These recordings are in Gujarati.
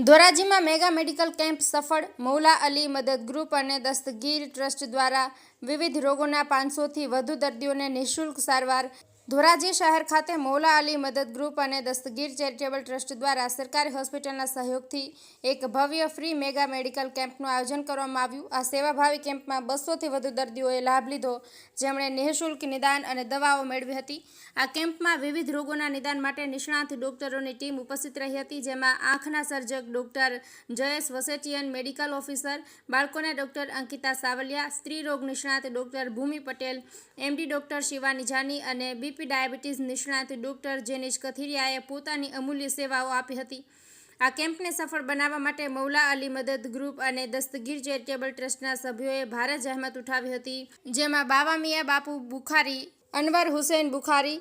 ધોરાજીમાં મેગા મેડિકલ કેમ્પ સફળ। મૌલા અલી મદદ ગ્રુપ અને દસ્તગીર ટ્રસ્ટ દ્વારા વિવિધ રોગોના 500થી વધુ દર્દીઓને નિઃશુલ્ક સારવાર। ધોરાજી શહેર ખાતે મૌલા અલી મદદ ગ્રુપ અને દસ્તગીર ચેરિટેબલ ટ્રસ્ટ દ્વારા સરકારી હોસ્પિટલના સહયોગથી એક ભવ્ય ફ્રી મેગા મેડિકલ કેમ્પનું આયોજન કરવામાં આવ્યું। આ સેવાભાવી કેમ્પમાં 200થી વધુ દર્દીઓએ લાભ લીધો, જેમણે નિઃશુલ્ક નિદાન અને દવાઓ મેળવી હતી। આ કેમ્પમાં વિવિધ રોગોના નિદાન માટે નિષ્ણાત ડોક્ટરોની ટીમ ઉપસ્થિત રહી હતી, જેમાં આંખના સર્જક doctor Jayesh Vasetian, medical officer બાળકોના ડોક્ટર અંકિતા સાવલિયા, સ્ત્રી રોગ નિષ્ણાત ડોક્ટર ભૂમિ પટેલ, એમડી ડોક્ટર શિવાની જાની અને બીપી ડાયાબિટીસ નિષ્ણાત ડોક્ટર જેનિશ કથિરિયાએ પોતાની અમૂલ્ય સેવાઓ આપી હતી। આ કેમ્પને સફળ બનાવવા માટે મૌલા અલી મદદ ગ્રુપ અને દસ્તગીર ચેરિટેબલ ટ્રસ્ટના સભ્યોએ ભારે જહેમત ઉઠાવી હતી, જેમાં બાવા મિયા બાપુ બુખારી, અનવર હુસૈન બુખારી,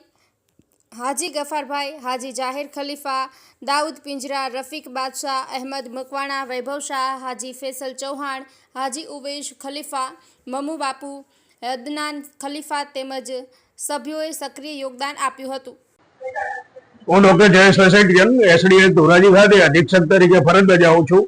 હાજી ગફારભાઈ, હાજી જાહિર ખલીફા, દાઉદ પિંજરા, રફીક બાદશાહ, અહેમદ મકવાણા, વૈભવ શાહ, હાજી ફેસલ ચૌહાણ, હાજી ઉવેશ ખલીફા, મમુ બાપુ, અદનાન ખલીફા તેમજ સભ્યોએ સક્રિય યોગદાન આપ્યું હતું। હું ડોક્ટર જયેશ વસેટિયન એસડીએસ ધોરાજી ખાતે અધિક્ષક તરીકે ફરજ બજાવું છું।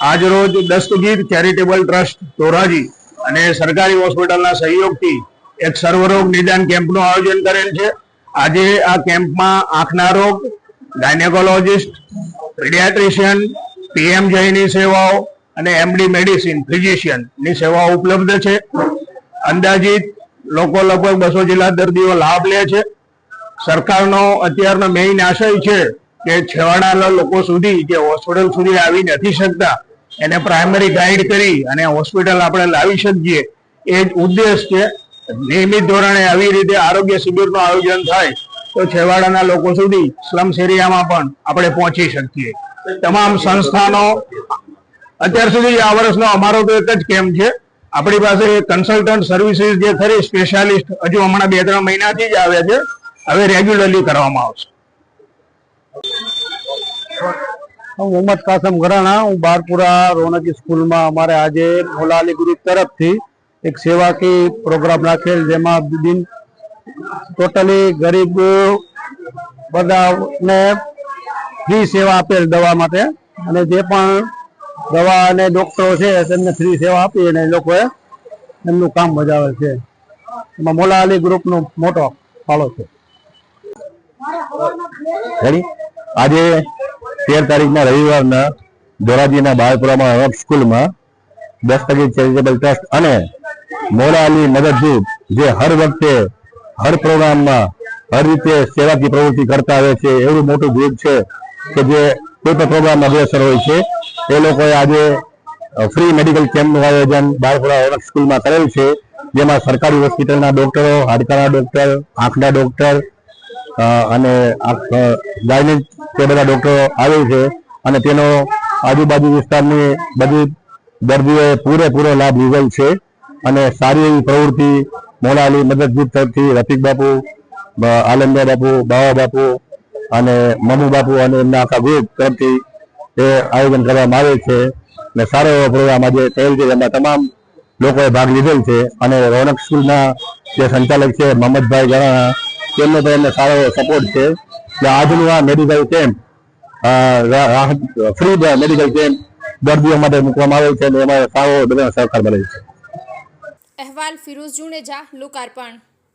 આજ રોજ દસ્તગીર ચેરિટેબલ ટ્રસ્ટ ધોરાજી અને સરકારી હોસ્પિટલના સહયોગથી એક સર્વરોગ નિદાન કેમ્પનું આયોજન કરેલ છે। આજે આ કેમ્પમાં આંખના રોગ, ગાયનેકોલોજીસ્ટ, પીડિયાટ્રિશિયન, પીએમજેની સેવાઓ અને એમડી મેડિસિન ફિઝિશિયનની સેવાઓ ઉપલબ્ધ છે। અંદાજિત લોકો લગભગ 200 જેટલા દર્દીઓ લાભ લે છે। સરકારનો અત્યારનો મેઇન આશય છે કે છેવાડાના લોકો સુધી જે હોસ્પિટલ સુધી આવી નથી શકતા એને પ્રાઇમરી ગાઈડ કરી અને હોસ્પિટલ આપણે લાવી શકીએ, એ જ ઉદ્દેશ છે। નિયમિત ધોરણે આવી રીતે આરોગ્ય શિબિરનું આયોજન થાય તો છેવાડાના લોકો સુધી સ્લમ્સ એરિયામાં પણ આપણે પહોંચી શકીએ। તમામ સંસ્થાનો અત્યાર સુધી આ વર્ષનો અમારો તો એક જ કેમ્પ છે। આપણી પાસે કન્સલ્ટન્ટ સર્વિસીસ જે ખરી સ્પેશિયાલિસ્ટ હજુ હમણાં 2-3 મહિનાથી જ આવે છે, હવે રેગ્યુલરલી કરવામાં આવશે। હું મોહમ્મદ કાસમ ઘરાણા, હું બારપુરા રોનકી સ્કૂલમાં અમારે આજે મૌલા અલી ગ્રુપ તરફથી એક સેવાકીય પ્રોગ્રામ રાખેલ, જેમાં ટોટલી ગરીબ બધાને ફ્રી સેવા આપેલ દવા માટે, અને જે પણ દવા અને ડોક્ટરો છે તેમને ફ્રી સેવા આપી અને એ લોકોએ એમનું કામ બજાવે છે। એમાં મૌલા અલી ગ્રુપનો મોટો ફાળો છે। આજે 13 તારીખના રવિવારના ધોરાજીના બારપુરામાં સ્કૂલમાં દસ્તગીર ચેરિટેબલ ટ્રસ્ટ અને મૌલા અલી મદદ ગ્રુપ જે હર વખતે હર પ્રોગ્રામમાં હર રીતે સેવાકીય પ્રવૃત્તિ કરતા આવે છે, એવું મોટું ગ્રુપ છે કે જે કોઈ પણ પ્રોગ્રામમાં અગ્રેસર હોય છે। એ લોકોએ આજે ફ્રી મેડિકલ કેમ્પનું આયોજન બારપુરા સ્કૂલમાં કરેલ છે, જેમાં સરકારી હોસ્પિટલના ડોક્ટરો, હાડકાના ડોક્ટર, આંખના ડોક્ટર અને ગાયનેક તે બધા ડોક્ટરો આવે છે, અને તેનો આજુબાજુ વિસ્તારની બધી દર્દીઓએ પૂરેપૂરો લાભ લીધેલ છે। અને સારી એવી પ્રવૃત્તિ મૌલા અલી મદદ ગ્રુપ તરફથી રફીક બાપુ, આલમદાર બાપુ, બાવા બાપુ અને મમુ બાપુ અને એમના આખા ગ્રુપ તરફથી એ આયોજન કરવામાં આવે છે, અને સારો એવો પ્રોગ્રામ આજે થયેલ છે, જેમાં તમામ લોકોએ ભાગ લીધેલ છે। અને રોનક સ્કૂલના જે સંચાલક છે મોહમ્મદભાઈ ઘરાણા, તેમનો તો એમને સારો સપોર્ટ છે। એટલે આજનું આ medical camp free medical camp દર્દીઓ માટે મૂકવામાં આવે છે, અને એમાં સારો બધા સહકાર મળે છે। અહેવાલ ફિરોઝ જુનેજા, લોકાર્પણ।